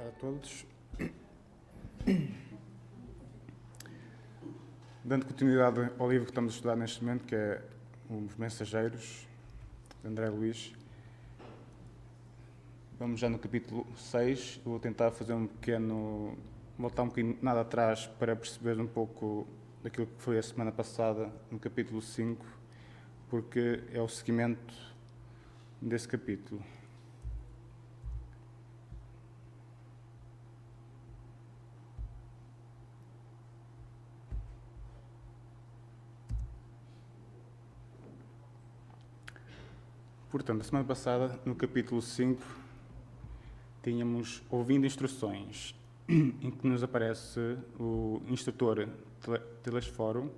tarde a todos. Dando continuidade ao livro que estamos a estudar neste momento, que é Os Mensageiros, de André Luiz, vamos já no capítulo 6. Eu vou tentar fazer voltar um bocadinho nada atrás para perceber um pouco daquilo que foi a semana passada, no capítulo 5, porque é o seguimento desse capítulo. Portanto, a semana passada, no capítulo 5, tínhamos ouvindo instruções, em que nos aparece o instrutor Telesforo,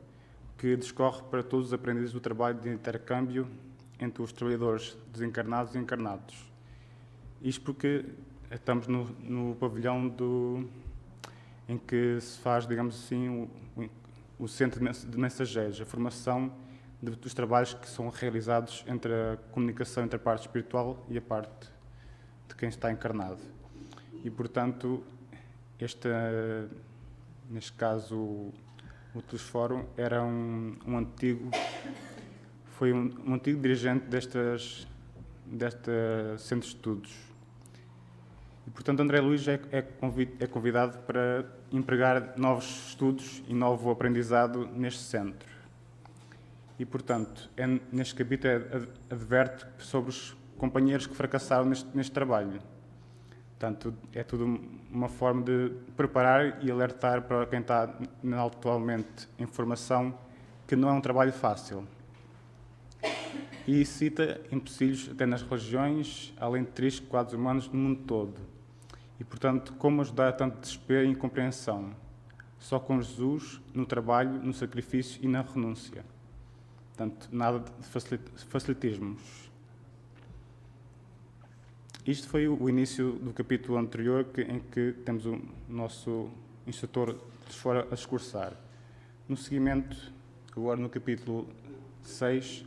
que discorre para todos os aprendizes do trabalho de intercâmbio entre os trabalhadores desencarnados e encarnados. Isto porque estamos no pavilhão em que se faz, digamos assim, o centro de mensageiros, a formação dos trabalhos que são realizados entre a comunicação entre a parte espiritual e a parte de quem está encarnado. E, portanto, neste caso, o Telesforo era foi um antigo dirigente deste centro de estudos. E, portanto, André Luiz é convidado para empregar novos estudos e novo aprendizado neste centro. E, portanto, neste capítulo adverte sobre os companheiros que fracassaram neste trabalho. Portanto, é tudo uma forma de preparar e alertar para quem está atualmente em formação que não é um trabalho fácil. E cita empecilhos até nas religiões, além de tristes quadros humanos no mundo todo. E, portanto, como ajudar tanto desespero e incompreensão? Só com Jesus, no trabalho, no sacrifício e na renúncia. Portanto, nada de facilitismos. Isto foi o início do capítulo anterior, em que temos o nosso instrutor fora a discursar. No seguimento, agora no capítulo 6,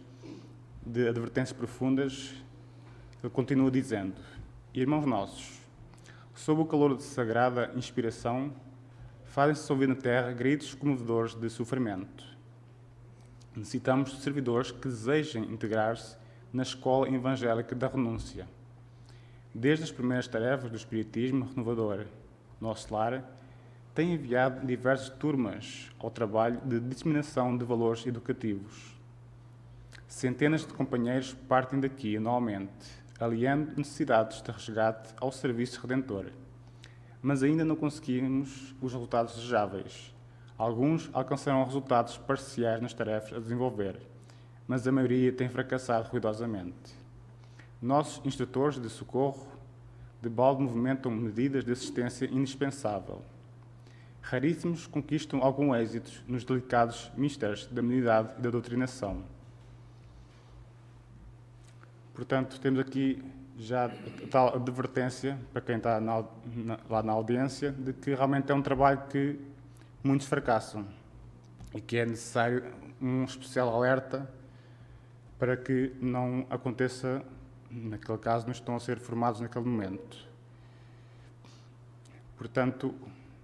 de Advertências Profundas, ele continua dizendo: Irmãos nossos, sob o calor de sagrada inspiração, fazem-se ouvir na terra gritos comovedores de sofrimento. Necessitamos de servidores que desejem integrar-se na escola evangélica da renúncia. Desde as primeiras tarefas do Espiritismo renovador, Nosso Lar tem enviado diversas turmas ao trabalho de disseminação de valores educativos. Centenas de companheiros partem daqui anualmente, aliando necessidades de resgate ao serviço redentor. Mas ainda não conseguimos os resultados desejáveis. Alguns alcançaram resultados parciais nas tarefas a desenvolver, mas a maioria tem fracassado ruidosamente. Nossos instrutores de socorro de balde movimentam medidas de assistência indispensável. Raríssimos conquistam algum êxito nos delicados mistérios da humanidade e da doutrinação. Portanto, temos aqui já a tal advertência, para quem está lá na audiência, de que realmente é um trabalho que muitos fracassam e que é necessário um especial alerta para que não aconteça, naquele caso, não estão a ser formados naquele momento. Portanto,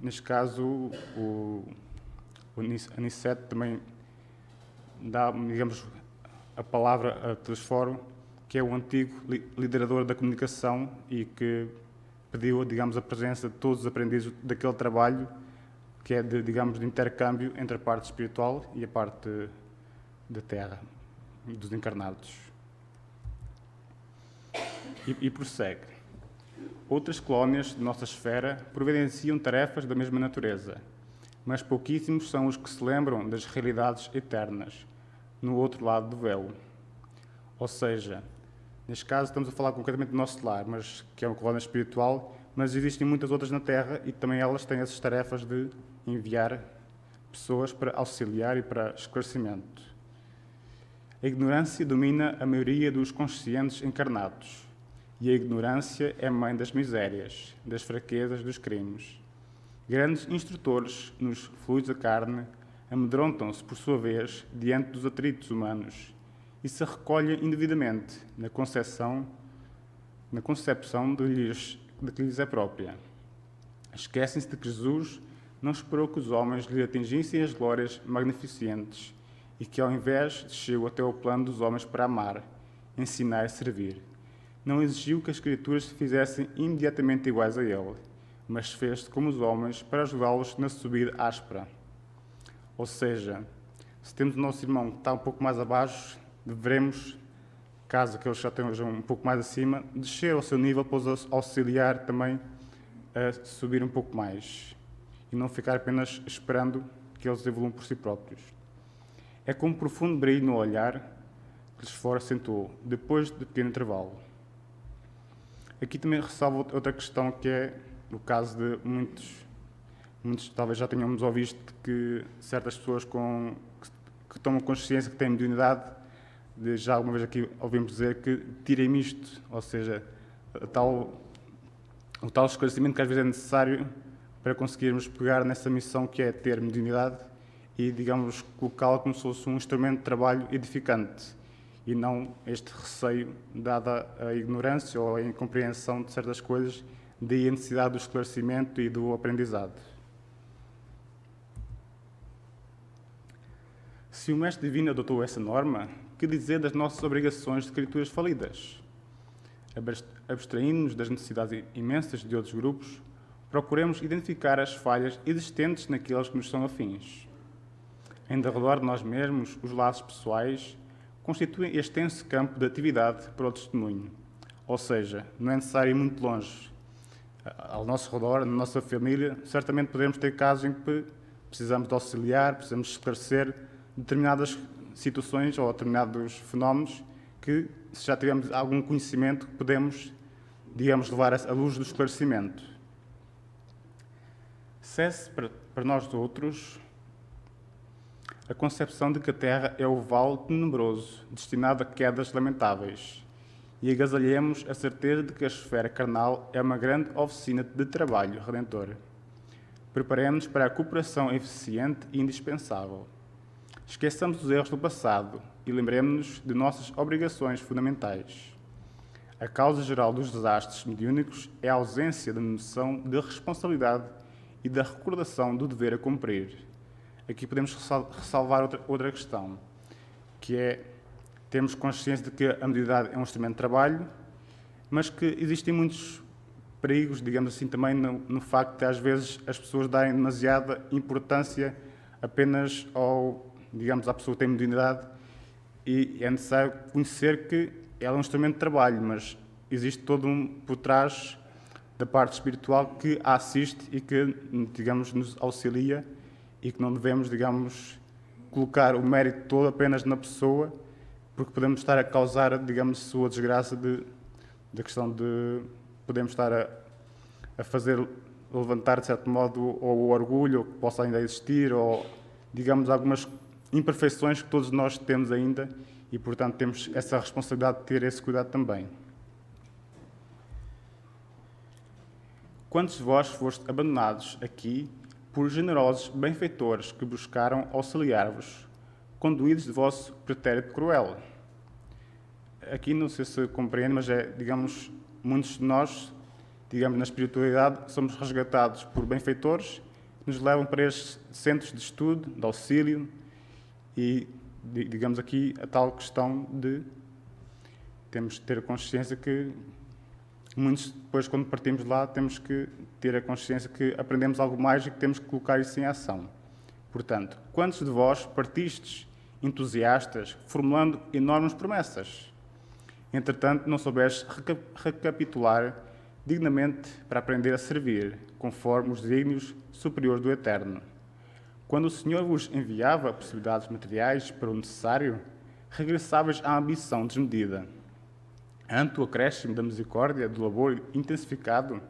neste caso, o Aniceto também dá, digamos, a palavra a Telesforo, que é o antigo liderador da comunicação e que pediu, digamos, a presença de todos os aprendizes daquele trabalho que é, de intercâmbio entre a parte espiritual e a parte da Terra, dos encarnados. E prossegue. Outras colónias de nossa esfera providenciam tarefas da mesma natureza, mas pouquíssimos são os que se lembram das realidades eternas, no outro lado do véu. Ou seja, neste caso estamos a falar concretamente do Nosso Lar, mas que é uma colónia espiritual, mas existem muitas outras na Terra e também elas têm essas tarefas de enviar pessoas para auxiliar e para esclarecimento. A ignorância domina a maioria dos conscientes encarnados, e a ignorância é mãe das misérias, das fraquezas, dos crimes. Grandes instrutores nos fluidos da carne amedrontam-se, por sua vez, diante dos atritos humanos e se recolhem indevidamente na concepção de que lhes é própria. Esquecem-se de que Jesus não esperou que os homens lhe atingissem as glórias magnificentes e que, ao invés, desceu até o plano dos homens para amar, ensinar e servir. Não exigiu que as criaturas se fizessem imediatamente iguais a ele, mas fez-se como os homens para ajudá-los na subida áspera. Ou seja, se temos o nosso irmão que está um pouco mais abaixo, devemos, caso que eles já estejam um pouco mais acima, descer ao seu nível para os auxiliar também a subir um pouco mais e não ficar apenas esperando que eles evoluam por si próprios. É com um profundo brilho no olhar que lhes fora sentou, depois de pequeno intervalo. Aqui também ressalvo outra questão, que é o caso de muitos talvez já tenhamos ouvido que certas pessoas que tomam consciência que têm mediunidade, já alguma vez aqui ouvimos dizer que tirem isto, ou seja, o tal esclarecimento que às vezes é necessário para conseguirmos pegar nessa missão que é ter mediunidade e, digamos, colocá-la como se fosse um instrumento de trabalho edificante e não este receio, dada a ignorância ou a incompreensão de certas coisas, daí a necessidade do esclarecimento e do aprendizado. Se o Mestre Divino adotou essa norma, que dizer das nossas obrigações de criaturas falidas? Abstraindo-nos das necessidades imensas de outros grupos, procuremos identificar as falhas existentes naqueles que nos são afins. Em derredor de nós mesmos, os laços pessoais constituem extenso campo de atividade para o testemunho. Ou seja, não é necessário ir muito longe. Ao nosso redor, na nossa família, certamente podemos ter casos em que precisamos de auxiliar, precisamos de esclarecer determinadas situações ou determinados fenómenos que, se já tivermos algum conhecimento, podemos, digamos, levar à luz do esclarecimento. Cesse para nós outros a concepção de que a Terra é o vale tenebroso, destinado a quedas lamentáveis, e agasalhemos a certeza de que a esfera carnal é uma grande oficina de trabalho redentor. Preparemos-nos para a cooperação eficiente e indispensável. Esqueçamos os erros do passado e lembremos-nos de nossas obrigações fundamentais. A causa geral dos desastres mediúnicos é a ausência da noção de responsabilidade e da recordação do dever a cumprir. Aqui podemos ressalvar outra questão, que é termos consciência de que a mediunidade é um instrumento de trabalho, mas que existem muitos perigos, digamos assim, também no facto de, às vezes, as pessoas darem demasiada importância apenas à pessoa que tem mediunidade, e é necessário conhecer que ela é um instrumento de trabalho, mas existe todo por trás da parte espiritual que a assiste e que, digamos, nos auxilia, e que não devemos, digamos, colocar o mérito todo apenas na pessoa, porque podemos estar a causar, digamos, sua desgraça da questão de podemos estar a fazer levantar, de certo modo, ou o orgulho que possa ainda existir, ou, digamos, algumas imperfeições que todos nós temos ainda, e, portanto, temos essa responsabilidade de ter esse cuidado também. Quantos de vós foste abandonados aqui por generosos benfeitores que buscaram auxiliar-vos, conduídos de vosso pretérito cruel? Aqui não sei se compreende, mas digamos, muitos de nós, digamos, na espiritualidade, somos resgatados por benfeitores que nos levam para estes centros de estudo, de auxílio, e, digamos aqui, a tal questão de temos que ter consciência que muitos, depois, quando partimos de lá, temos que ter a consciência que aprendemos algo mais e que temos que colocar isso em ação. Portanto, quantos de vós partistes entusiastas, formulando enormes promessas? Entretanto, não soubeste recapitular dignamente para aprender a servir, conforme os desígnios superiores do Eterno. Quando o Senhor vos enviava possibilidades materiais para o necessário, regressavas à ambição desmedida. Ante o acréscimo da misericórdia, do labor intensificado,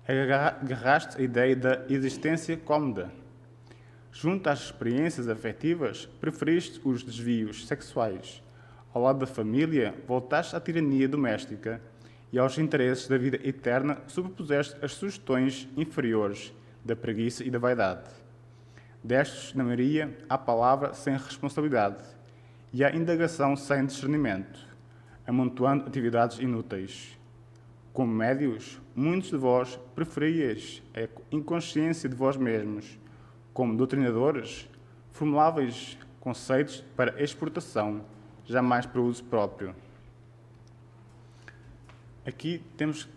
agarraste a ideia da existência cómoda. Junto às experiências afetivas, preferiste os desvios sexuais. Ao lado da família, voltaste à tirania doméstica e aos interesses da vida eterna sobrepuseste as sugestões inferiores da preguiça e da vaidade. Destes, na maioria, à palavra sem responsabilidade e à indagação sem discernimento, amontoando atividades inúteis. Como médios, muitos de vós preferíeis a inconsciência de vós mesmos, como doutrinadores, formuláveis conceitos para exportação, jamais para uso próprio. Aqui temos,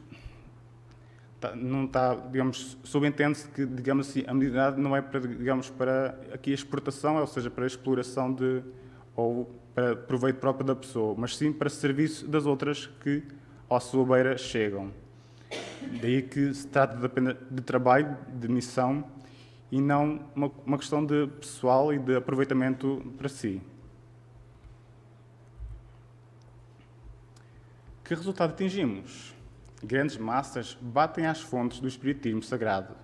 não está, digamos, subentende-se que, digamos assim, a modernidade não é para, digamos, para aqui a exportação, ou seja, para a exploração de, ou para proveito próprio da pessoa, mas sim para serviço das outras que à sua beira chegam. Daí que se trata apenas de trabalho, de missão, e não uma questão de pessoal e de aproveitamento para si. Que resultado atingimos? Grandes massas batem às fontes do espiritismo sagrado,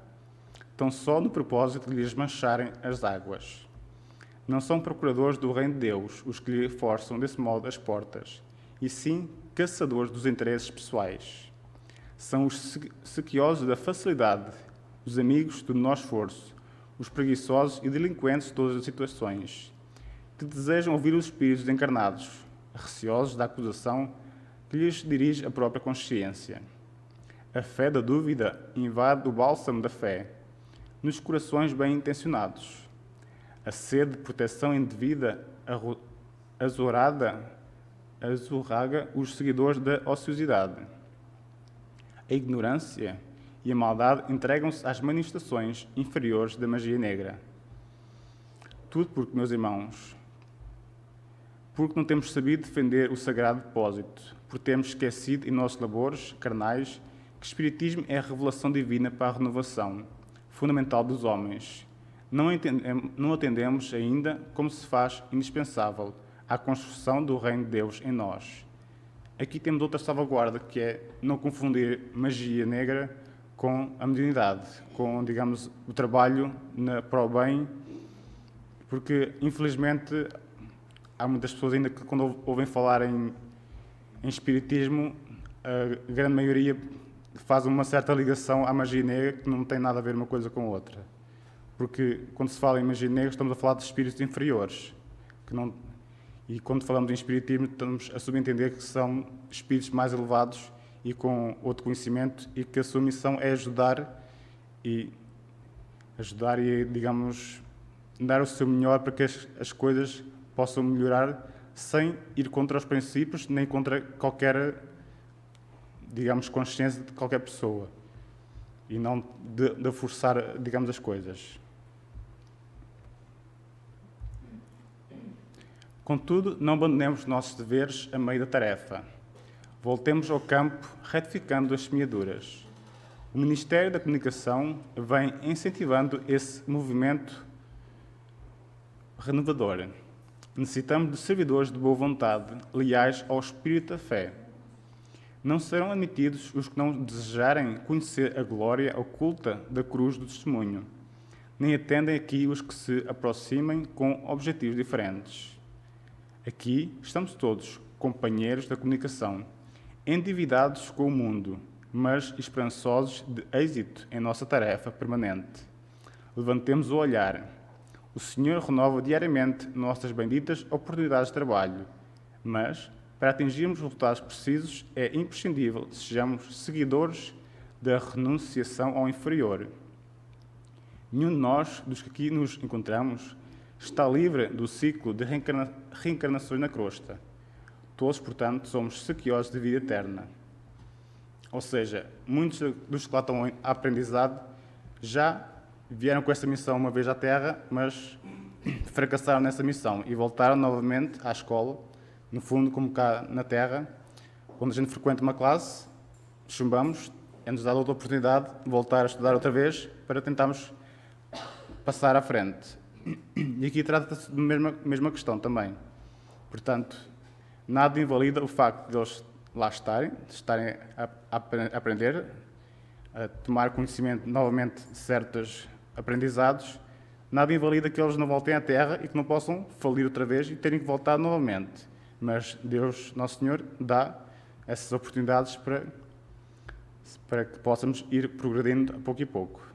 tão só no propósito de lhes mancharem as águas. Não são procuradores do reino de Deus os que lhe forçam desse modo as portas, e sim caçadores dos interesses pessoais. São os sequiosos da facilidade, os amigos do menor esforço, os preguiçosos e delinquentes de todas as situações, que desejam ouvir os espíritos encarnados, receosos da acusação que lhes dirige a própria consciência. A fé da dúvida invade o bálsamo da fé, nos corações bem-intencionados. A sede de proteção indevida azorraga os seguidores da ociosidade. A ignorância e a maldade entregam-se às manifestações inferiores da magia negra. Tudo porque, meus irmãos, porque não temos sabido defender o sagrado depósito, porque temos esquecido em nossos labores carnais que o Espiritismo é a revelação divina para a renovação fundamental dos homens. Não atendemos ainda como se faz indispensável à construção do reino de Deus em nós. Aqui temos outra salvaguarda, que é não confundir magia negra com a modernidade, com, digamos, o trabalho para o bem, porque, infelizmente, há muitas pessoas ainda que, quando ouvem falar em espiritismo, a grande maioria faz uma certa ligação à magia negra, que não tem nada a ver uma coisa com a outra. Porque, quando se fala em magia negra, estamos a falar de espíritos inferiores, que não... E quando falamos em espiritismo, estamos a subentender que são espíritos mais elevados e com outro conhecimento, e que a sua missão é ajudar e, digamos, dar o seu melhor para que as coisas possam melhorar sem ir contra os princípios, nem contra qualquer, digamos, consciência de qualquer pessoa. E não de forçar, digamos, as coisas. Contudo, não abandonemos os nossos deveres a meio da tarefa. Voltemos ao campo, retificando as semeaduras. O Ministério da Comunicação vem incentivando esse movimento renovador. Necessitamos de servidores de boa vontade, leais ao espírito da fé. Não serão admitidos os que não desejarem conhecer a glória oculta da cruz do testemunho. Nem atendem aqui os que se aproximem com objetivos diferentes. Aqui estamos todos, companheiros da comunicação, endividados com o mundo, mas esperançosos de êxito em nossa tarefa permanente. Levantemos o olhar. O Senhor renova diariamente nossas benditas oportunidades de trabalho, mas, para atingirmos resultados precisos, é imprescindível que sejamos seguidores da renunciação ao inferior. Nenhum de nós, dos que aqui nos encontramos, está livre do ciclo de reencarnações na crosta. Todos, portanto, somos sequiosos de vida eterna. Ou seja, muitos dos que lá estão a aprendizado já vieram com esta missão uma vez à Terra, mas fracassaram nessa missão e voltaram novamente à escola, no fundo, como cá na Terra. Quando a gente frequenta uma classe, chumbamos, é-nos dada outra oportunidade de voltar a estudar outra vez para tentarmos passar à frente. E aqui trata-se da mesma questão também. Portanto, nada invalida o facto de eles lá estarem a aprender, a tomar conhecimento novamente de certos aprendizados. Nada invalida que eles não voltem à Terra e que não possam falir outra vez e terem que voltar novamente. Mas Deus, Nosso Senhor, dá essas oportunidades para que possamos ir progredindo a pouco e pouco.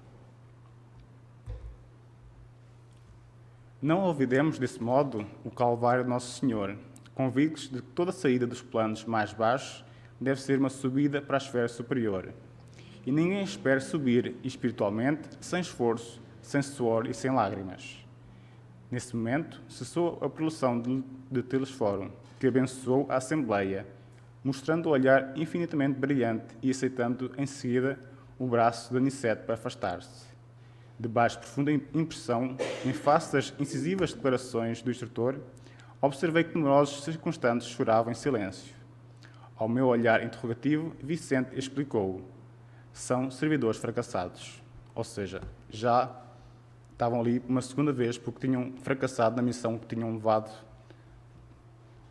Não olvidemos, desse modo, o Calvário de Nosso Senhor, convictos de que toda saída dos planos mais baixos deve ser uma subida para a esfera superior. e ninguém espera subir espiritualmente sem esforço, sem suor e sem lágrimas. Nesse momento, cessou a preleção de Telesforo, que abençoou a Assembleia, mostrando o olhar infinitamente brilhante e aceitando em seguida o braço de Aniceto para afastar-se. Debaixo de profunda impressão, em face das incisivas declarações do instrutor, observei que numerosos circunstantes choravam em silêncio. Ao meu olhar interrogativo, Vicente explicou: são servidores fracassados. Ou seja, já estavam ali uma segunda vez porque tinham fracassado na missão que tinham levado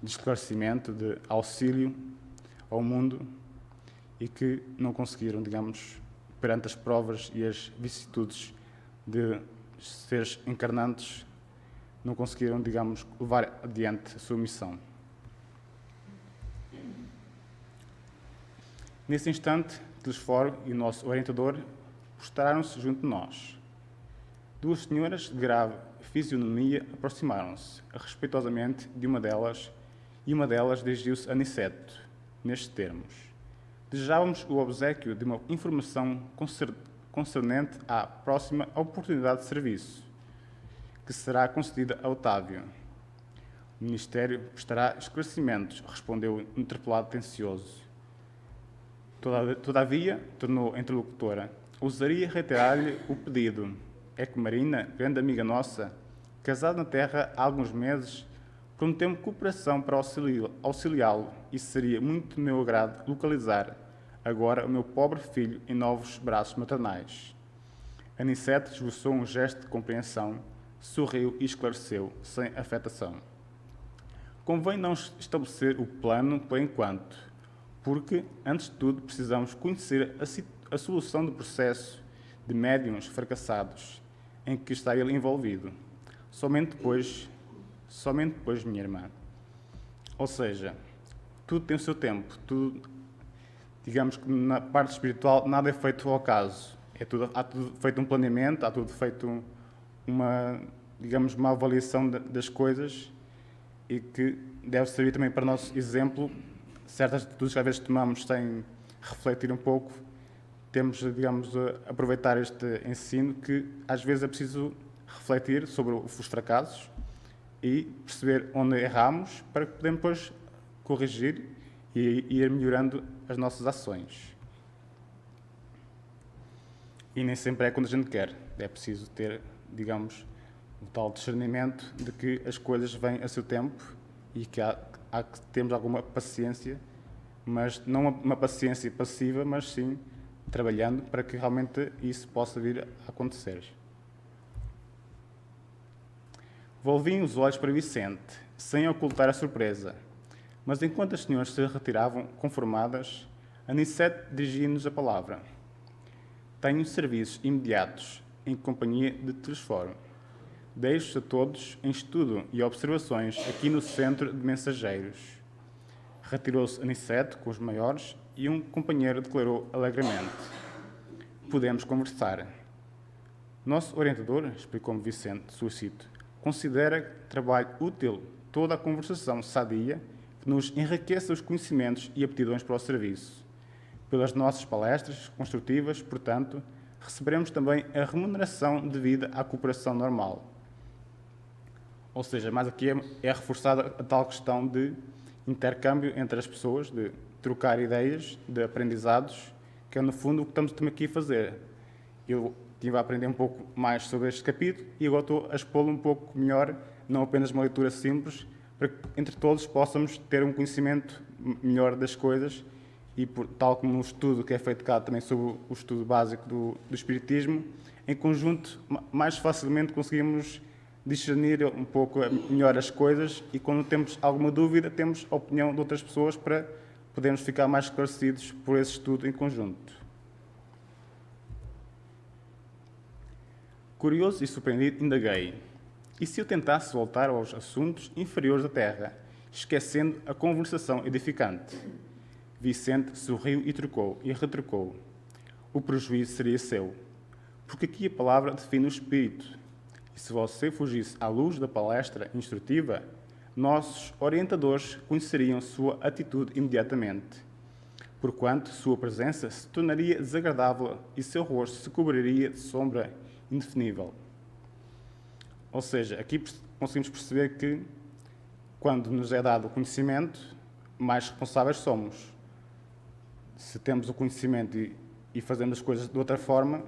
de esclarecimento, de auxílio ao mundo e que não conseguiram, digamos, perante as provas e as vicissitudes de seres encarnantes, não conseguiram, digamos, levar adiante a sua missão. Nesse instante, Telesforo e o nosso orientador postraram-se junto de nós. Duas senhoras de grave fisionomia aproximaram-se respeitosamente de uma delas e uma delas dirigiu-se a Aniceto, nestes termos: desejávamos o obséquio de uma informação concernente à próxima oportunidade de serviço, que será concedida a Otávio. O Ministério prestará esclarecimentos, respondeu o interpelado tencioso. Todavia, tornou a interlocutora, ousaria reiterar-lhe o pedido. É que Marina, grande amiga nossa, casada na terra há alguns meses, prometeu-me cooperação para auxiliá-lo e seria muito do meu agrado localizar agora o meu pobre filho em novos braços maternais. Aniceto esboçou um gesto de compreensão, sorriu e esclareceu, sem afetação. Convém não estabelecer o plano por enquanto, porque, antes de tudo, precisamos conhecer a solução do processo de médiuns fracassados em que está ele envolvido. Somente depois, minha irmã. Ou seja, tudo tem o seu tempo, tudo, digamos que na parte espiritual nada é feito ao acaso. Há tudo feito um planeamento, há tudo feito uma avaliação das coisas e que deve servir também para nosso exemplo. Certas atitudes que às vezes tomamos sem refletir um pouco, temos, digamos, aproveitar este ensino que às vezes é preciso refletir sobre os fracassos e perceber onde erramos para que podemos depois corrigir e ir melhorando as nossas ações. E nem sempre é quando a gente quer. É preciso ter, digamos, o tal discernimento de que as coisas vêm a seu tempo e que há que termos alguma paciência, mas não uma paciência passiva, mas sim trabalhando para que realmente isso possa vir a acontecer. Volvi os olhos para Vicente, sem ocultar a surpresa, mas enquanto as senhoras se retiravam conformadas, Aniceto dirigia-nos a palavra. Tenho serviços imediatos em companhia de Telesforo. Deixo-os a todos em estudo e observações aqui no centro de mensageiros. Retirou-se Aniceto com os maiores e um companheiro declarou alegremente: podemos conversar. Nosso orientador, explicou-me Vicente, solicito, considera trabalho útil toda a conversação sadia que nos enriqueça os conhecimentos e aptidões para o serviço. Pelas nossas palestras construtivas, portanto, receberemos também a remuneração devida à cooperação normal. Ou seja, mais aqui é reforçada a tal questão de intercâmbio entre as pessoas, de trocar ideias, de aprendizados, que é no fundo o que estamos também aqui a fazer. Eu estive a aprender um pouco mais sobre este capítulo e agora estou a expô-lo um pouco melhor, não apenas uma leitura simples, para que entre todos possamos ter um conhecimento melhor das coisas e, tal como um estudo que é feito cá também sobre o estudo básico do Espiritismo, em conjunto mais facilmente conseguimos discernir um pouco melhor as coisas e quando temos alguma dúvida temos a opinião de outras pessoas para podermos ficar mais esclarecidos por esse estudo em conjunto. Curioso e surpreendido, indaguei. E se eu tentasse voltar aos assuntos inferiores da Terra, esquecendo a conversação edificante? Vicente sorriu e retrucou. O prejuízo seria seu, porque aqui a palavra define o espírito. E se você fugisse à luz da palestra instrutiva, nossos orientadores conheceriam sua atitude imediatamente. porquanto sua presença se tornaria desagradável e seu rosto se cobriria de sombra indefinível. Ou seja, aqui conseguimos perceber que, quando nos é dado o conhecimento, mais responsáveis somos. Se temos o conhecimento e fazemos as coisas de outra forma,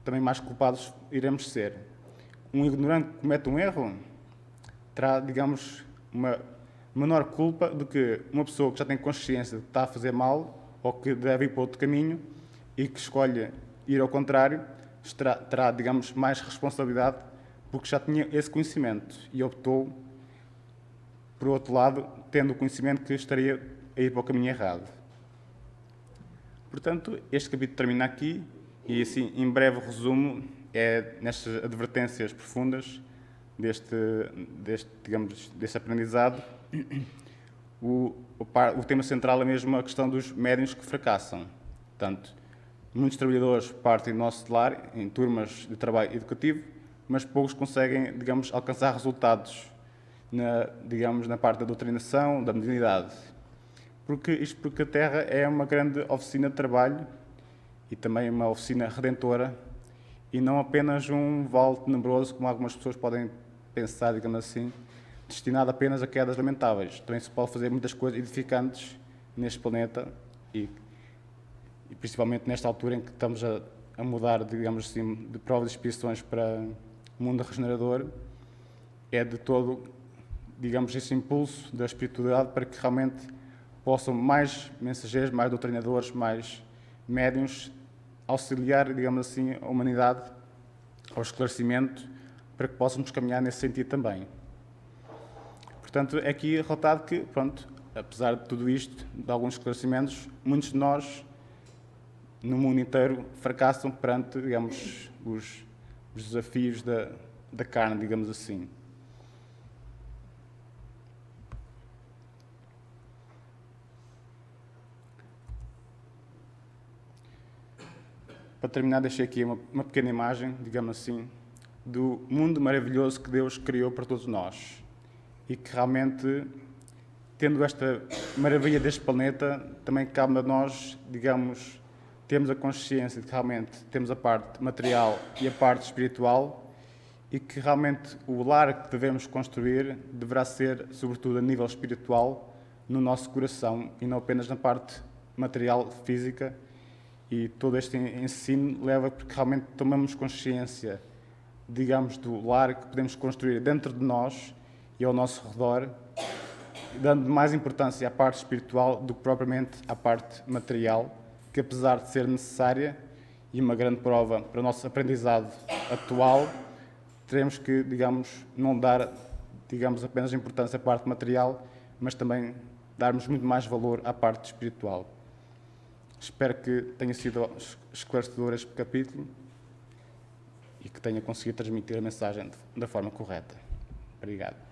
também mais culpados iremos ser. Um ignorante que comete um erro terá, digamos, uma menor culpa do que uma pessoa que já tem consciência de que está a fazer mal ou que deve ir para outro caminho e que escolhe ir ao contrário, terá, digamos, mais responsabilidade porque já tinha esse conhecimento e optou, por outro lado, tendo o conhecimento que estaria a ir para o caminho errado. Portanto, este capítulo termina aqui e, assim, em breve resumo, é nestas advertências profundas deste aprendizado. O tema central é mesmo a questão dos médiuns que fracassam. Portanto, muitos trabalhadores partem do nosso lar em turmas de trabalho educativo, mas poucos conseguem, digamos, alcançar resultados na parte da doutrinação, da mediunidade. Porque a Terra é uma grande oficina de trabalho e também uma oficina redentora e não apenas um vale tenebroso, como algumas pessoas podem pensar, digamos assim, destinado apenas a quedas lamentáveis. Também se pode fazer muitas coisas edificantes neste planeta e principalmente nesta altura em que estamos a mudar, digamos assim, de provas e expiações para o mundo regenerador, é de todo, digamos, esse impulso da espiritualidade para que realmente possam mais mensageiros, mais doutrinadores, mais médiuns auxiliar, digamos assim, a humanidade ao esclarecimento para que possamos caminhar nesse sentido também. Portanto, é aqui relatado que, pronto, apesar de tudo isto, de alguns esclarecimentos, muitos de nós, no mundo inteiro, fracassam perante, digamos, os desafios da carne, digamos assim. Para terminar, deixei aqui uma pequena imagem, digamos assim, do mundo maravilhoso que Deus criou para todos nós. E que realmente, tendo esta maravilha deste planeta, também cabe a nós, digamos, termos a consciência de que realmente temos a parte material e a parte espiritual e que realmente o lar que devemos construir deverá ser, sobretudo a nível espiritual, no nosso coração e não apenas na parte material, física. E todo este ensino leva porque realmente tomamos consciência, digamos, do lar que podemos construir dentro de nós e ao nosso redor, dando mais importância à parte espiritual do que propriamente à parte material, que apesar de ser necessária e uma grande prova para o nosso aprendizado atual, teremos que, digamos, não dar, digamos, apenas importância à parte material, mas também darmos muito mais valor à parte espiritual. Espero que tenha sido esclarecedor este capítulo e que tenha conseguido transmitir a mensagem da forma correta. Obrigado.